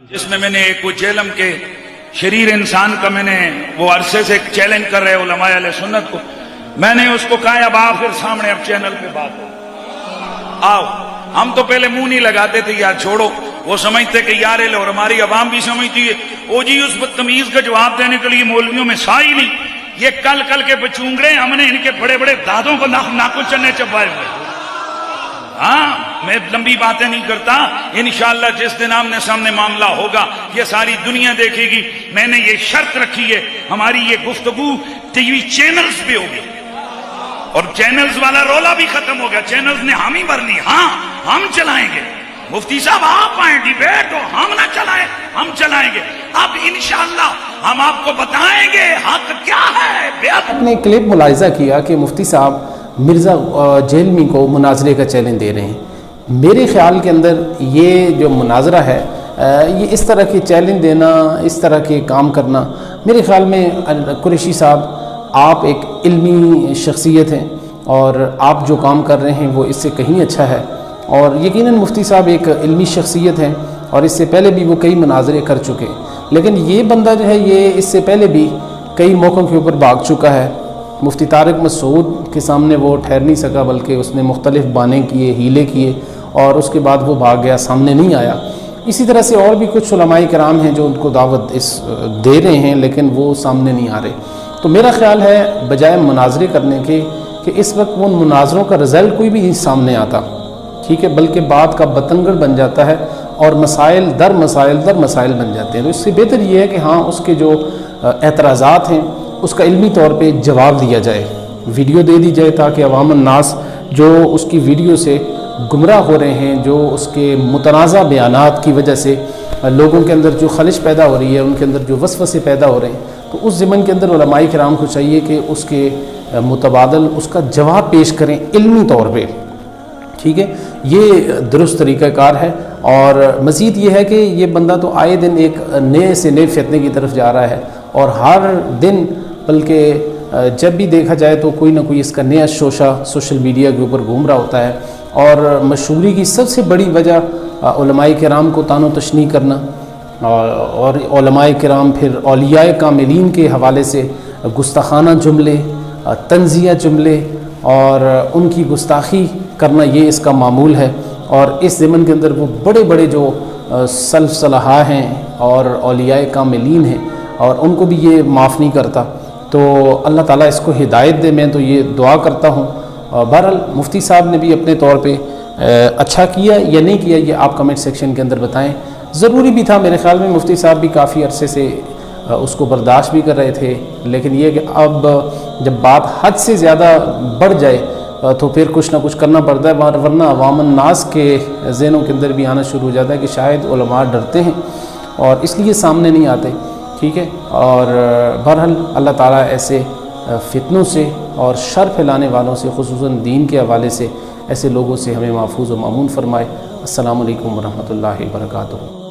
جس میں نے ایک جہلم کے شریر انسان کا میں نے وہ عرصے سے چیلنج کر رہے علماء اہل سنت کو، میں نے اس کو کہا اب آخر سامنے اب چینل پہ بات ہو، آؤ۔ ہم تو پہلے منہ نہیں لگاتے تھے یار چھوڑو، وہ سمجھتے کہ یار اور ہماری عوام بھی سمجھتی ہے او جی اس بدتمیز کا جواب دینے کے لیے مولویوں میں سا ہی نہیں، یہ کل کے بچونگ رہے، ہم نے ان کے بڑے بڑے دادوں کو ناکل چنے چبائے ہوئے۔ ہاں میں لمبی باتیں نہیں کرتا، انشاءاللہ جس دن آمنے سامنے معاملہ ہوگا یہ ساری دنیا دیکھے گی۔ میں نے یہ شرط رکھی ہے ہماری یہ گفتگو ٹی وی چینلز پہ ہوگی، اور چینلز والا رولا بھی ختم ہو گیا، چینلز نے ہم ہی بھرنی، ہاں ہم چلائیں گے۔ مفتی صاحب آپ آئیں ڈیبیٹ ہو، ہم نہ چلائیں، ہم چلائیں گے۔ اب انشاءاللہ ہم آپ کو بتائیں گے حق کیا ہے۔ آپ نے کلپ ملاحظہ کیا کہ مفتی صاحب مرزا جہلمی کو مناظرے کا چیلنج دے رہے ہیں۔ میرے خیال کے اندر یہ جو مناظرہ ہے، یہ اس طرح کے چیلنج دینا، اس طرح کے کام کرنا، میرے خیال میں قریشی صاحب آپ ایک علمی شخصیت ہیں اور آپ جو کام کر رہے ہیں وہ اس سے کہیں اچھا ہے، اور یقیناً مفتی صاحب ایک علمی شخصیت ہیں اور اس سے پہلے بھی وہ کئی مناظرے کر چکے، لیکن یہ بندہ جو ہے یہ اس سے پہلے بھی کئی موقعوں کے اوپر بھاگ چکا ہے۔ مفتی طارق مسعود کے سامنے وہ ٹھہر نہیں سکا، بلکہ اس نے مختلف بانے کیے، ہیلے کیے، اور اس کے بعد وہ بھاگ گیا، سامنے نہیں آیا۔ اسی طرح سے اور بھی کچھ علماء کرام ہیں جو ان کو دعوت دے رہے ہیں لیکن وہ سامنے نہیں آ رہے۔ تو میرا خیال ہے بجائے مناظرے کرنے کے کہ اس وقت ان مناظروں کا رزلٹ کوئی بھی نہیں سامنے آتا، ٹھیک ہے، بلکہ بات کا بتنگڑ بن جاتا ہے اور مسائل در مسائل بن جاتے ہیں۔ تو اس سے بہتر یہ ہے کہ ہاں اس کے جو اعتراضات ہیں اس کا علمی طور پہ جواب دیا جائے، ویڈیو دے دی جائے، تاکہ عوام الناس جو اس کی ویڈیو سے گمراہ ہو رہے ہیں، جو اس کے متنازع بیانات کی وجہ سے لوگوں کے اندر جو خلش پیدا ہو رہی ہے، ان کے اندر جو وسوسے پیدا ہو رہے ہیں، تو اس ضمن کے اندر علماء کرام کو چاہیے کہ اس کے متبادل اس کا جواب پیش کریں علمی طور پہ، ٹھیک ہے، یہ درست طریقہ کار ہے۔ اور مزید یہ ہے کہ یہ بندہ تو آئے دن ایک نئے سے نئے فتنے کی طرف جا رہا ہے، اور ہر دن بلکہ جب بھی دیکھا جائے تو کوئی نہ کوئی اس کا نیا شوشہ سوشل میڈیا کے اوپر گھوم رہا ہوتا ہے، اور مشہوری کی سب سے بڑی وجہ علماء کرام کو طعن و تشنیع کرنا، اور علماء کرام پھر اولیاء کاملین کے حوالے سے گستاخانہ جملے، طنزیہ جملے اور ان کی گستاخی کرنا، یہ اس کا معمول ہے۔ اور اس ضمن کے اندر وہ بڑے بڑے جو سلف صلحاء ہیں اور اولیاء کاملین ہیں، اور ان کو بھی یہ معاف نہیں کرتا۔ تو اللہ تعالیٰ اس کو ہدایت دے، میں تو یہ دعا کرتا ہوں۔ بہرحال مفتی صاحب نے بھی اپنے طور پہ اچھا کیا یا نہیں کیا، یہ آپ کمنٹ سیکشن کے اندر بتائیں۔ ضروری بھی تھا میرے خیال میں، مفتی صاحب بھی کافی عرصے سے اس کو برداشت بھی کر رہے تھے، لیکن یہ کہ اب جب بات حد سے زیادہ بڑھ جائے تو پھر کچھ نہ کچھ کرنا پڑتا ہے، ورنہ عوام الناس کے ذہنوں کے اندر بھی آنا شروع ہو جاتا ہے کہ شاید علماء ڈرتے ہیں اور اس لیے سامنے نہیں آتے، ٹھیک ہے۔ اور بہرحال اللہ تعالیٰ ایسے فتنوں سے اور شر پھیلانے والوں سے، خصوصاً دین کے حوالے سے ایسے لوگوں سے ہمیں محفوظ و مامون فرمائے۔ السلام علیکم ورحمۃ اللہ وبرکاتہ۔